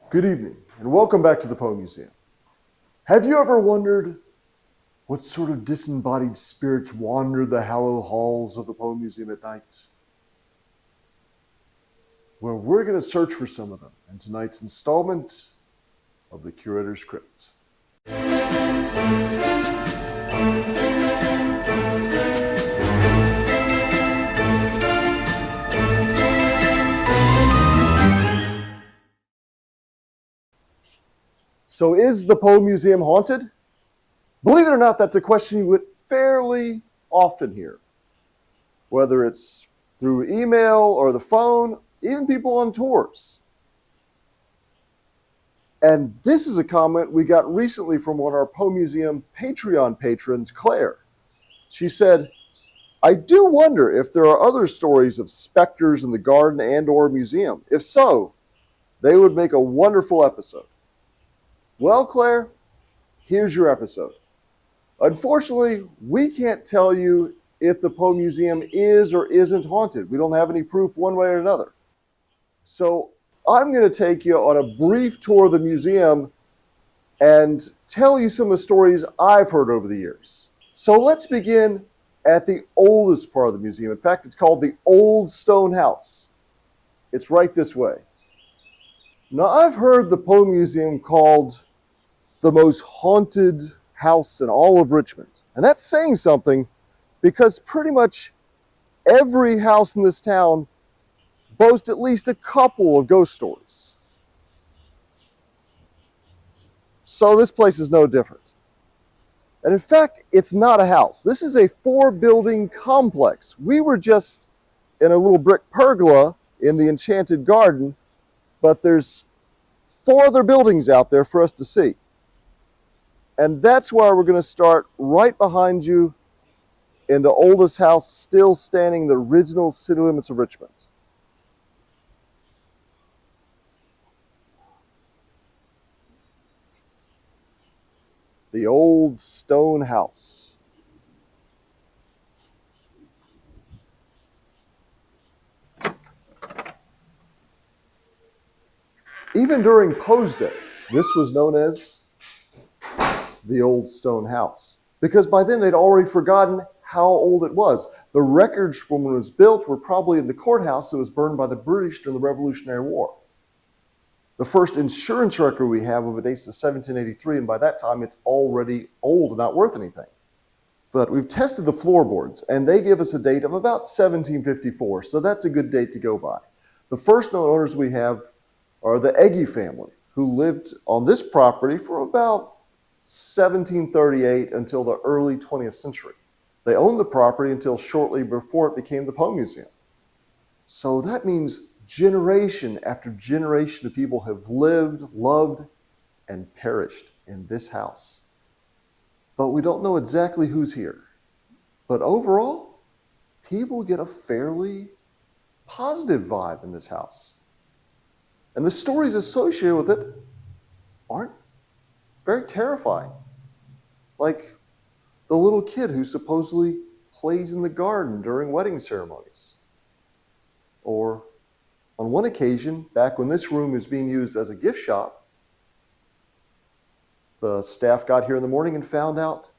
Good evening, and welcome back to the Poe Museum. Have you ever wondered what sort of disembodied spirits wander the hallowed halls of the Poe Museum at night? Well, we're going to search for some of them in tonight's installment of the Curator's Crypt. So is the Poe Museum haunted? Believe it or not, that's a question you would fairly often hear. Whether it's through email or the phone, even people on tours. And this is a comment we got recently from one of our Poe Museum Patreon patrons, Claire. She said, I do wonder if there are other stories of specters in the garden and or museum. If so, they would make a wonderful episode. Well, Claire, here's your episode. Unfortunately, we can't tell you if the Poe Museum is or isn't haunted. We don't have any proof one way or another. So I'm going to take you on a brief tour of the museum and tell you some of the stories I've heard over the years. So let's begin at the oldest part of the museum. In fact, it's called the Old Stone House. It's right this way. Now, I've heard the Poe Museum called the most haunted house in all of Richmond. And that's saying something because pretty much every house in this town boasts at least a couple of ghost stories. So this place is no different. And in fact, it's not a house. This is a 4-building complex. We were just in a little brick pergola in the Enchanted Garden, but there's 4 other buildings out there for us to see. And that's why we're going to start right behind you in the oldest house still standing in the original city limits of Richmond. The Old Stone House. Even during Poe's day, this was known as the Old Stone House, because by then they'd already forgotten how old it was. The records from when it was built were probably in the courthouse that was burned by the British during the Revolutionary War. The first insurance record we have of it dates to 1783, and by that time it's already old and not worth anything. But we've tested the floorboards, and they give us a date of about 1754, so that's a good date to go by. The first known owners we have are the Eggy family, who lived on this property for about 1738 until the early 20th century. They owned the property until shortly before it became the Poe Museum. So that means generation after generation of people have lived, loved, and perished in this house. But we don't know exactly who's here. But overall, people get a fairly positive vibe in this house. And the stories associated with it aren't very terrifying. Like the little kid who supposedly plays in the garden during wedding ceremonies. Or on one occasion, back when this room was being used as a gift shop, the staff got here in the morning and found out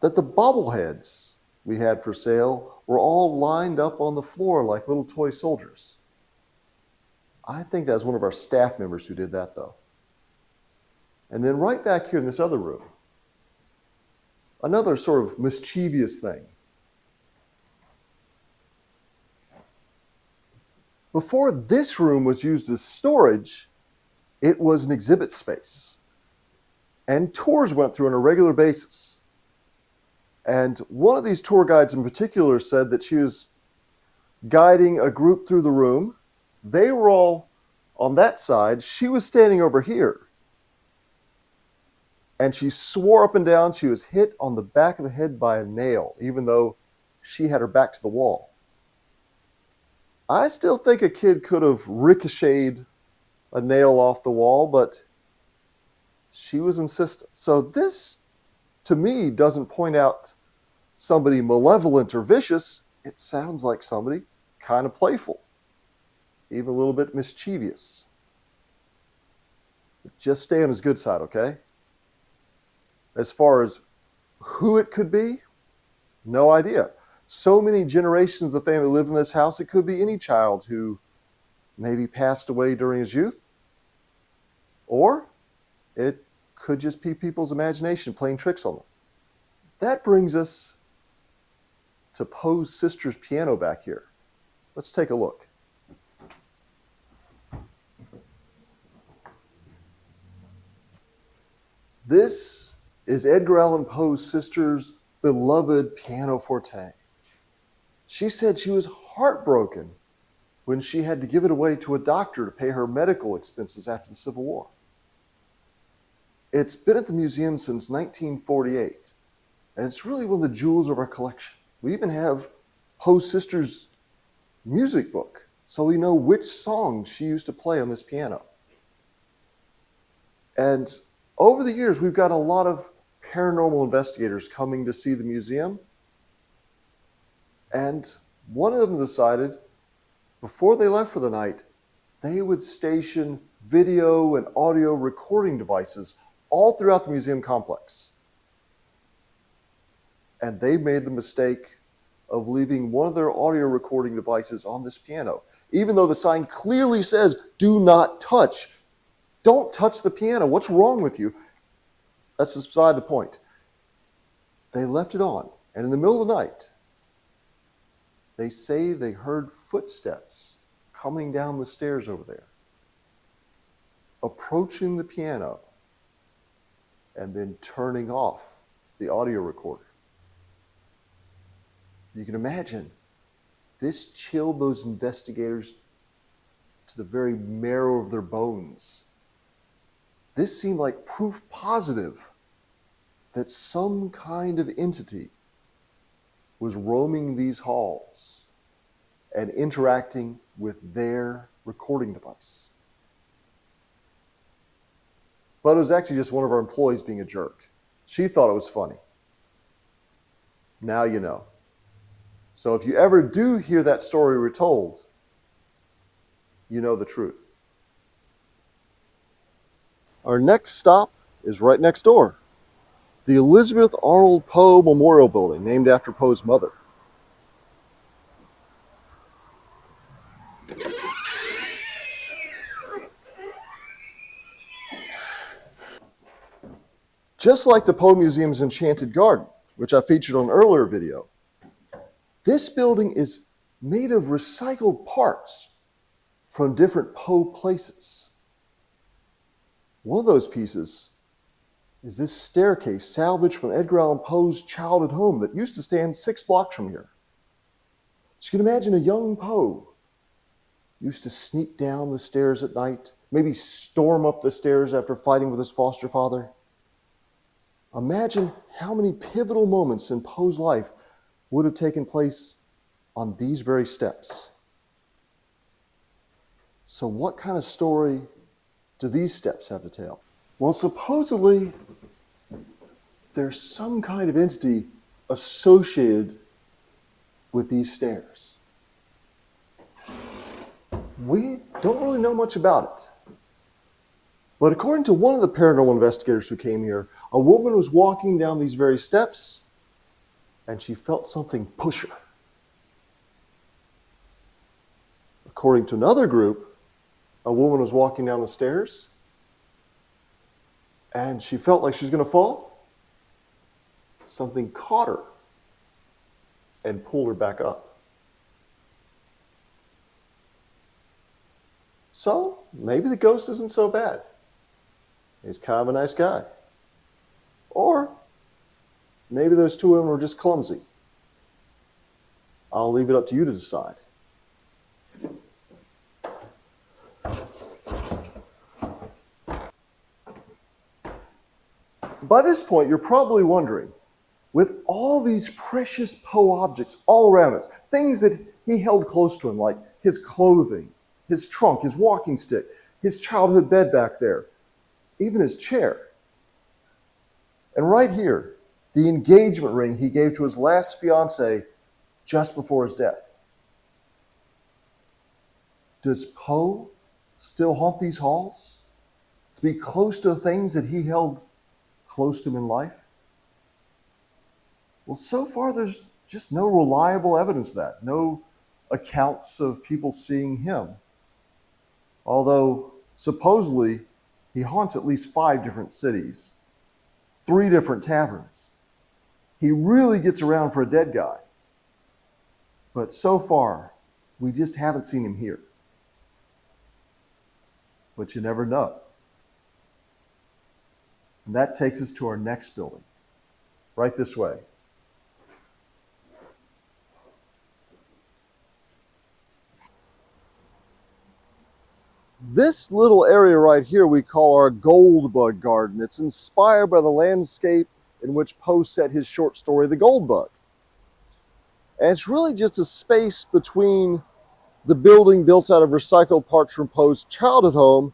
that the bobbleheads we had for sale were all lined up on the floor like little toy soldiers. I think that was one of our staff members who did that, though. And then right back here in this other room, another sort of mischievous thing. Before this room was used as storage, it was an exhibit space. And tours went through on a regular basis. And one of these tour guides in particular said that she was guiding a group through the room. They were all on that side. She was standing over here. And she swore up and down she was hit on the back of the head by a nail, even though she had her back to the wall. I still think a kid could have ricocheted a nail off the wall, but she was insistent. So this, to me, doesn't point out somebody malevolent or vicious. It sounds like somebody kind of playful, even a little bit mischievous. Just stay on his good side, okay? As far as who it could be, no idea. So many generations of family lived in this house, it could be any child who maybe passed away during his youth, or it could just be people's imagination playing tricks on them. That brings us to Poe's sister's piano back here. Let's take a look. This is Edgar Allan Poe's sister's beloved pianoforte. She said she was heartbroken when she had to give it away to a doctor to pay her medical expenses after the Civil War. It's been at the museum since 1948, and it's really one of the jewels of our collection. We even have Poe's sister's music book, so we know which songs she used to play on this piano. And over the years, we've got a lot of paranormal investigators coming to see the museum. And one of them decided, before they left for the night, they would station video and audio recording devices all throughout the museum complex. And they made the mistake of leaving one of their audio recording devices on this piano, even though the sign clearly says, do not touch. Don't touch the piano. What's wrong with you? That's beside the point. They left it on, and in the middle of the night, they say they heard footsteps coming down the stairs over there, approaching the piano, and then turning off the audio recorder. You can imagine this chilled those investigators to the very marrow of their bones. This seemed like proof positive that some kind of entity was roaming these halls and interacting with their recording device. But it was actually just one of our employees being a jerk. She thought it was funny. Now you know. So if you ever do hear that story retold, you know the truth. Our next stop is right next door. The Elizabeth Arnold Poe Memorial Building, named after Poe's mother. Just like the Poe Museum's Enchanted Garden, which I featured on an earlier video, this building is made of recycled parts from different Poe places. One of those pieces is this staircase salvaged from Edgar Allan Poe's childhood home that used to stand 6 blocks from here. So you can imagine a young Poe used to sneak down the stairs at night, maybe storm up the stairs after fighting with his foster father. Imagine how many pivotal moments in Poe's life would have taken place on these very steps. So what kind of story do these steps have to tell? Well, supposedly there's some kind of entity associated with these stairs. We don't really know much about it. But according to one of the paranormal investigators who came here, a woman was walking down these very steps and she felt something push her. According to another group, a woman was walking down the stairs and she felt like she was going to fall. Something caught her and pulled her back up. So maybe the ghost isn't so bad. He's kind of a nice guy. Or maybe those two women were just clumsy. I'll leave it up to you to decide. By this point, you're probably wondering, with all these precious Poe objects all around us, things that he held close to him, like his clothing, his trunk, his walking stick, his childhood bed back there, even his chair. And right here, the engagement ring he gave to his last fiancée just before his death. Does Poe still haunt these halls? to be close to things that he held close to him in life? Well, so far there's just no reliable evidence of that, no accounts of people seeing him. Although supposedly he haunts at least 5 different cities, 3 different taverns. He really gets around for a dead guy. But so far, we just haven't seen him here. But you never know. And that takes us to our next building, right this way. This little area right here we call our Gold Bug Garden. It's inspired by the landscape in which Poe set his short story, The Gold Bug. And it's really just a space between the building built out of recycled parts from Poe's childhood home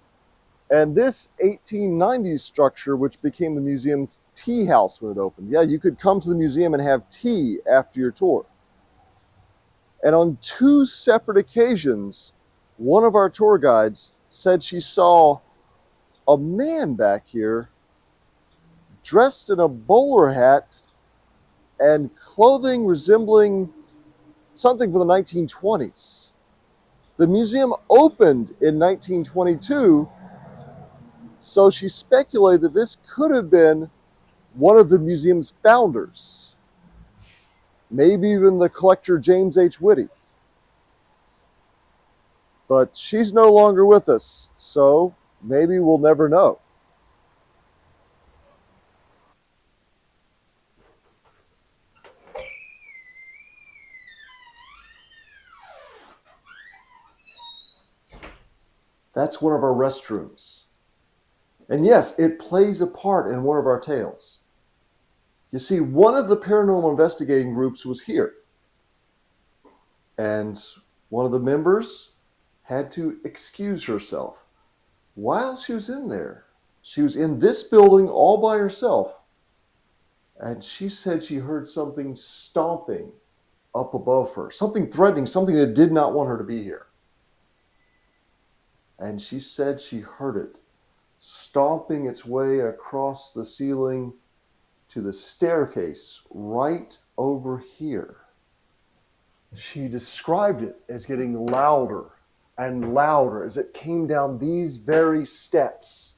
and this 1890s structure, which became the museum's tea house when it opened. Yeah, you could come to the museum and have tea after your tour. And on 2 separate occasions, one of our tour guides said she saw a man back here dressed in a bowler hat and clothing resembling something from the 1920s. The museum opened in 1922, so she speculated that this could have been one of the museum's founders, maybe even the collector James H. Whitty. But she's no longer with us, so maybe we'll never know. That's one of our restrooms. And yes, it plays a part in one of our tales. You see, one of the paranormal investigating groups was here. And one of the members had to excuse herself. While she was in there, she was in this building all by herself, and she said she heard something stomping up above her, something threatening, something that did not want her to be here. And she said she heard it stomping its way across the ceiling to the staircase right over here. She described it as getting louder and louder as it came down these very steps.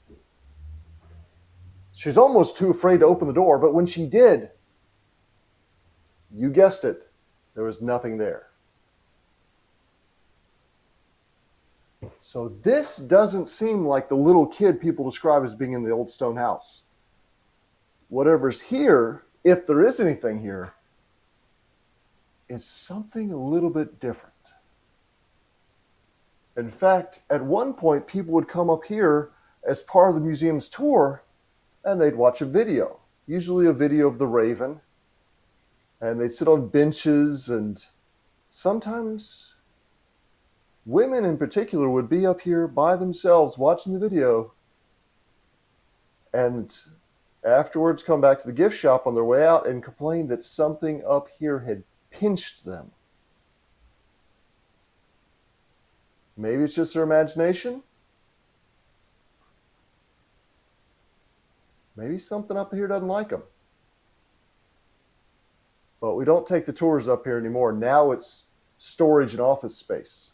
She's almost too afraid to open the door, but when she did, you guessed it, there was nothing there. So this doesn't seem like the little kid people describe as being in the old stone house. Whatever's here, if there is anything here, is something a little bit different. In fact, at one point, people would come up here as part of the museum's tour, and they'd watch a video, usually a video of the Raven, and they'd sit on benches, and sometimes women in particular would be up here by themselves watching the video, and afterwards come back to the gift shop on their way out and complain that something up here had pinched them. Maybe it's just their imagination. Maybe something up here doesn't like them. But we don't take the tours up here anymore. Now it's storage and office space.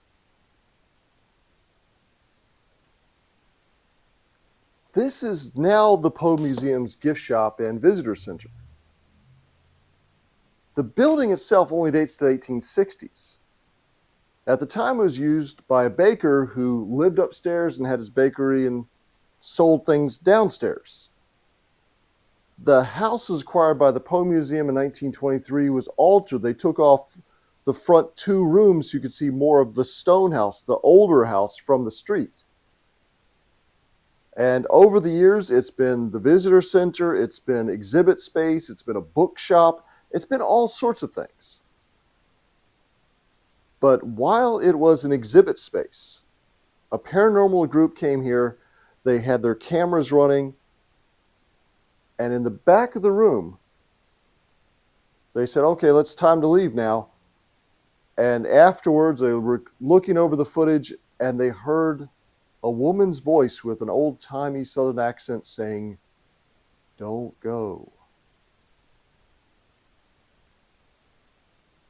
This is now the Poe Museum's gift shop and visitor center. The building itself only dates to the 1860s. At the time, it was used by a baker who lived upstairs and had his bakery and sold things downstairs. The house was acquired by the Poe Museum in 1923, was altered. They took off the front 2 rooms so you could see more of the stone house, the older house from the street. And over the years, it's been the visitor center, it's been exhibit space, it's been a bookshop, it's been all sorts of things. But while it was an exhibit space, a paranormal group came here, they had their cameras running, and in the back of the room, they said, okay, it's time to leave now. And afterwards, they were looking over the footage, and they heard a woman's voice with an old-timey Southern accent saying, "Don't go."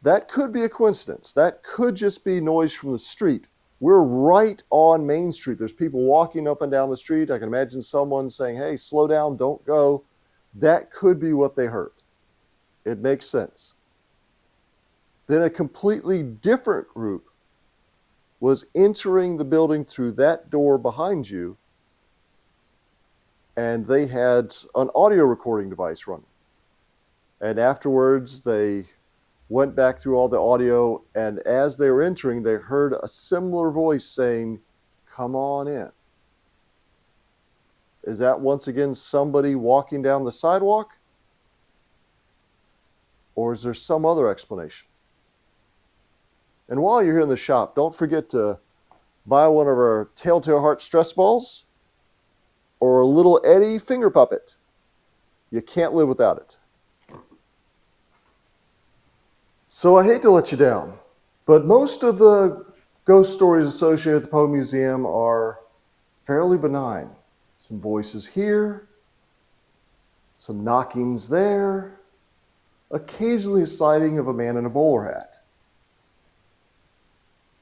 That could be a coincidence. That could just be noise from the street. We're right on Main Street. There's people walking up and down the street. I can imagine someone saying, "Hey, slow down, don't go." That could be what they heard. It makes sense. Then a completely different group was entering the building through that door behind you, and they had an audio recording device running. And afterwards, they went back through all the audio, and as they were entering, they heard a similar voice saying, "Come on in." Is that once again somebody walking down the sidewalk? Or is there some other explanation? And while you're here in the shop, don't forget to buy one of our Telltale Heart stress balls or a little Eddie finger puppet. You can't live without it. So I hate to let you down, but most of the ghost stories associated with the Poe Museum are fairly benign. Some voices here, some knockings there, occasionally a sighting of a man in a bowler hat.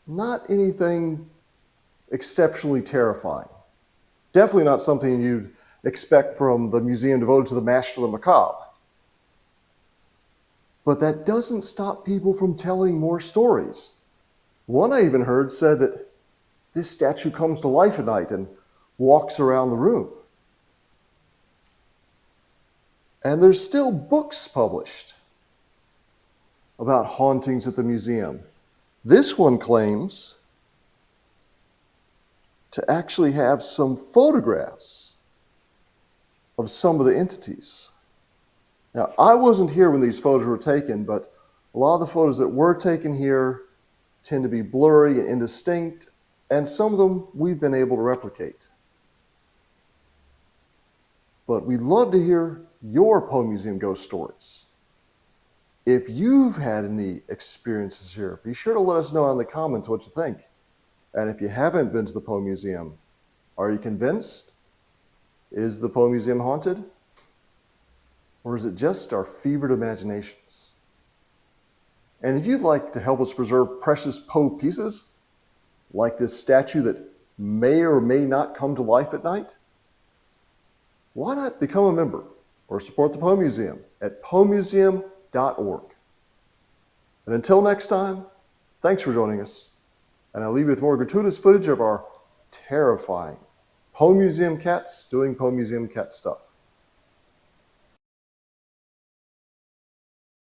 Not anything exceptionally terrifying. Definitely not something you'd expect from the museum devoted to the master of the macabre. But that doesn't stop people from telling more stories. One I even heard said that this statue comes to life at night and walks around the room. And there's still books published about hauntings at the museum. This one claims to actually have some photographs of some of the entities. Now, I wasn't here when these photos were taken, but a lot of the photos that were taken here tend to be blurry and indistinct, and some of them we've been able to replicate. But we'd love to hear your Poe Museum ghost stories. If you've had any experiences here, be sure to let us know in the comments what you think. And if you haven't been to the Poe Museum, are you convinced? Is the Poe Museum haunted? Or is it just our fevered imaginations? And if you'd like to help us preserve precious Poe pieces, like this statue that may or may not come to life at night, why not become a member or support the Poe Museum at poemuseum.org. And until next time, thanks for joining us. And I'll leave you with more gratuitous footage of our terrifying Poe Museum cats doing Poe Museum cat stuff.